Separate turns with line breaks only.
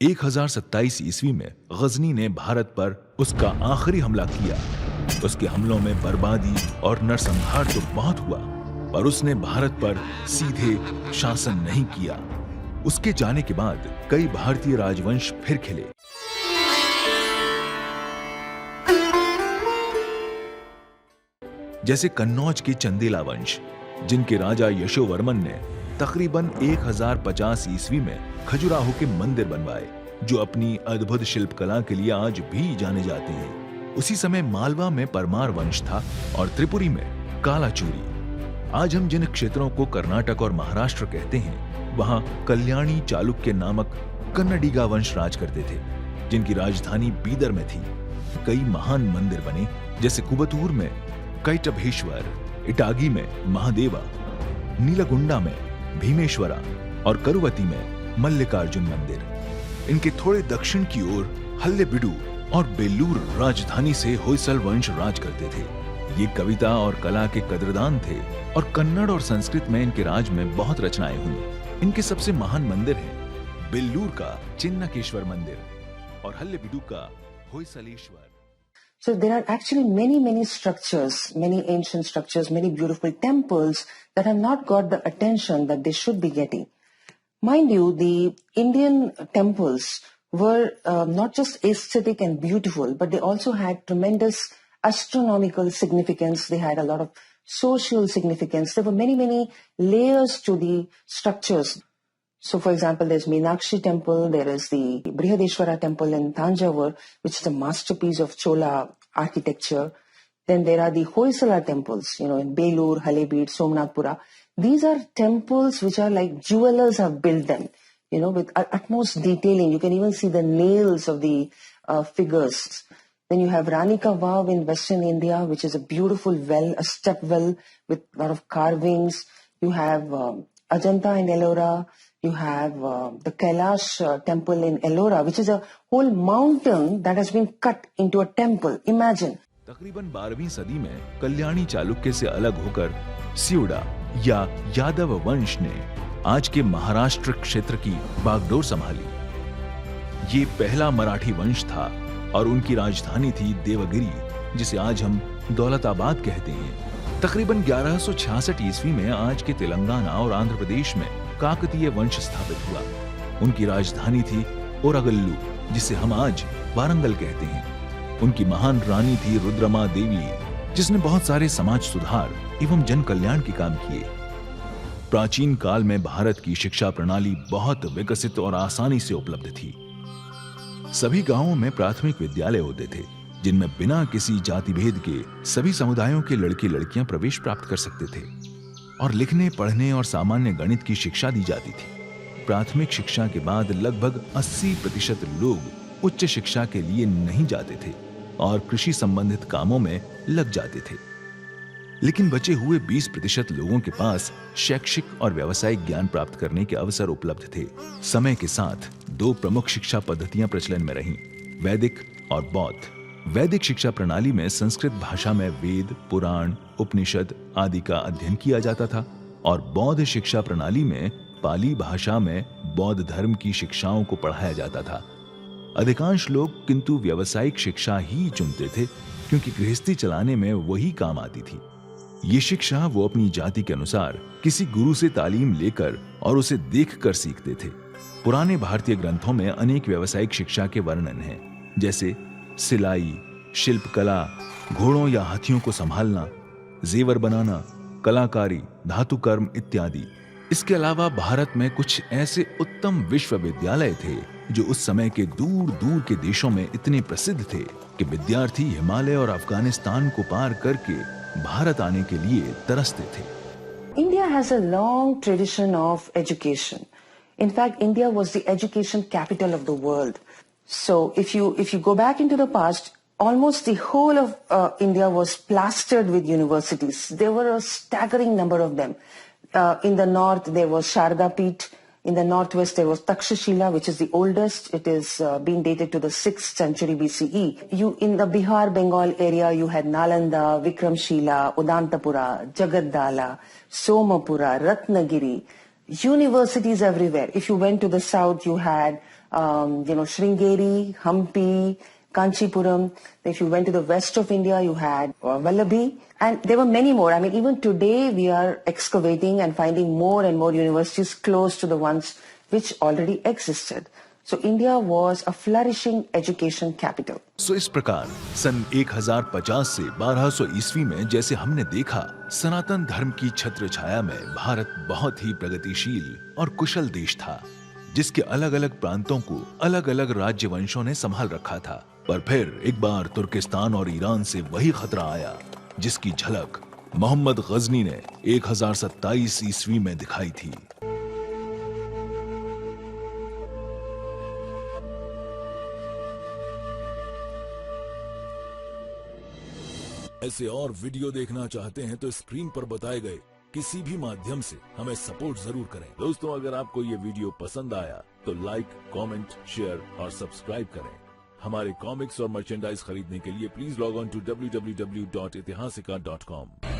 1027 ईस्वी में गजनी ने भारत पर उसका आखिरी हमला किया। उसके हमलों में बर्बादी और नरसंहार तो बहुत हुआ, पर उसने भारत पर सीधे शासन नहीं किया। उसके जाने के बाद कई भारतीय राजवंश फिर खिले। जैसे कन्नौज के चंदेला वंश, जिनके राजा यशोवर्मन ने तकरीबन 1050 ईस्वी में खजुराहो के मंदिर बनवाए, जो अपनी अद्भुत शिल्पकला के लिए आज भी जाने जाते हैं। उसी समय मालवा में परमार वंश था और त्रिपुरी में कालाचूरी। आज हम जिन क्षेत्रों को कर्नाटक और महाराष्ट्र कहते हैं, वहां कल्याणी चालुक्य नामक कन्नडिगा वंश राज करते थे, जिनकी राजधानी बीदर में थी। कई महान मंदिर बने, जैसे कुबतूर में कैटभेश्वर, इटागी में महादेवा, नीलगुंडा में भीमेश्वरा और करुवती में मल्लिकार्जुन मंदिर। इनके थोड़े दक्षिण की ओर हल्लेबीडु और बेल्लूर राजधानी से होयसल वंश राज करते थे। ये कविता और कला के कदरदान थे और कन्नड़ और संस्कृत में इनके राज में बहुत रचनाएं हुई। इनके सबसे महान मंदिर हैं बेल्लूर का चिन्नकेश्वर मंदिर और हल्लेबीडु का Hoysaleswara.
So there are actually many structures, many ancient structures, many beautiful temples that have not got the attention that they should be getting. Mind you, the Indian temples were not just aesthetic and beautiful, but they also had tremendous astronomical significance. They had a lot of social significance. There were many layers to the structures. So, for example, there's Meenakshi temple, there is the Brihadeshwara temple in Thanjavur, which is a masterpiece of Chola architecture. Then there are the Hoysala temples, in Belur, Halebeed, Somnathpura. These are temples which are like jewelers have built them, with utmost detailing. You can even see the nails of the figures. Then you have Ranika Vav in Western India, which is a beautiful well, a step well with a lot of carvings. You have Ajanta in Ellora. You have the Kailash temple in Ellora, which is a whole mountain that has been cut into a temple. Imagine.
तकरीबन 12वीं सदी में कल्याणी चालुक्य से अलग होकर सिउड़ा या यादव वंश ने आज के महाराष्ट्र क्षेत्र की बागडोर संभाली। ये पहला मराठी वंश था और उनकी राजधानी थी देवगिरी, जिसे आज हम दौलताबाद कहते हैं। तकरीबन 1166 ईस्वी में आज के तेलंगाना और आंध्र प्रदेश में काकतीय वंश स्थापित हुआ। उनकी राजधानी थी ओरागल्लू, जिसे हम आज वारंगल कहते हैं। उनकी महान रानी थी रुद्रमा देवी, जिसने बहुत सारे समाज सुधार एवं जन कल्याण के काम किए। प्राचीन काल में भारत की शिक्षा प्रणाली बहुत विकसित और आसानी से उपलब्ध थी। सभी गांवों में प्राथमिक विद्यालय होते थे, जिनमें बिना किसी जाति भेद के सभी समुदायों के लड़के लड़कियां प्रवेश प्राप्त कर सकते थे और लिखने, पढ़ने और सामान्य गणित की शिक्षा दी जाती थी। प्राथमिक शिक्षा के बाद लगभग 80% लोग उच्च शिक्षा के लिए नहीं जाते थे और कृषि संबंधित कामों में लग जाते थे। लेकिन बचे हुए 20% लोगों के पास शैक्षिक और व्यावसायिक ज्ञान प्राप्त करने के अवसर उपलब्ध थे। समय के साथ 2 प्रमुख शिक्षा पद्धतियां प्रचलन में रहीं, वैदिक और बौद्ध। वैदिक शिक्षा प्रणाली में संस्कृत भाषा में वेद, पुराण, उपनिषद आदि का अध्ययन किया जाता था और बौद्ध शिक्षा प्रणाली में पाली भाषा में बौद्ध धर्म की शिक्षाओं को पढ़ाया जाता था। अधिकांश लोग किंतु व्यावसायिक शिक्षा ही चुनते थे, क्योंकि गृहस्थी चलाने में वही काम आती थी। ये शिक्षा वो अपनी जाति के अनुसार किसी गुरु से तालीम लेकर और उसे देखकर सीखते थे। पुराने भारतीय ग्रंथों में अनेक व्यावसायिक शिक्षा के वर्णन हैं, जैसे सिलाई, शिल्पकला, घोड़ों या हाथियों को संभालना, जेवर बनाना, कलाकारी, धातु कर्म इत्यादि। इसके अलावा भारत में कुछ ऐसे उत्तम विश्वविद्यालय थे जो उस समय के दूर दूर के देशों में इतने प्रसिद्ध थे कि विद्यार्थी हिमालय और अफगानिस्तान को पार करके भारत आने के लिए तरसते थे।
India has a long tradition of education. In fact, India was the education capital of the world. So if you go back into the past, almost the whole of India was plastered with universities. There were a staggering number of them. In the north, there was Sharda Peeth. In the northwest, there was Takshashila, which is the oldest. It is being dated to the 6th century BCE. In the Bihar, Bengal area, you had Nalanda, Vikramshila, Udantapura, Jagaddala, Somapura, Ratnagiri. Universities everywhere. If you went to the south, you had Sringeri, Hampi, Kanchipuram. If you went to the west of India, you had Vallabhi, and there were many more. I mean, even today we are excavating and finding more and more universities close to the ones which already existed. So India was a flourishing education capital.
सो इस प्रकार सन 1050 से 1200 ईस्वी में जैसे हमने देखा, सनातन धर्म की छत्र छाया में भारत बहुत ही प्रगतिशील और कुशल देश था, जिसके अलग अलग प्रांतों को अलग अलग राज्य वंशों ने संभाल रखा था। पर फिर एक बार तुर्किस्तान और ईरान से वही खतरा आया जिसकी झलक मोहम्मद गजनी ने 1027 ईस्वी में दिखाई थी। ऐसे और वीडियो देखना चाहते हैं तो स्क्रीन पर बताए गए किसी भी माध्यम से हमें सपोर्ट जरूर करें। दोस्तों, अगर आपको ये वीडियो पसंद आया तो लाइक, कमेंट, शेयर और सब्सक्राइब करें। हमारे कॉमिक्स और मर्चेंडाइज खरीदने के लिए please log on to www.itihasika.com।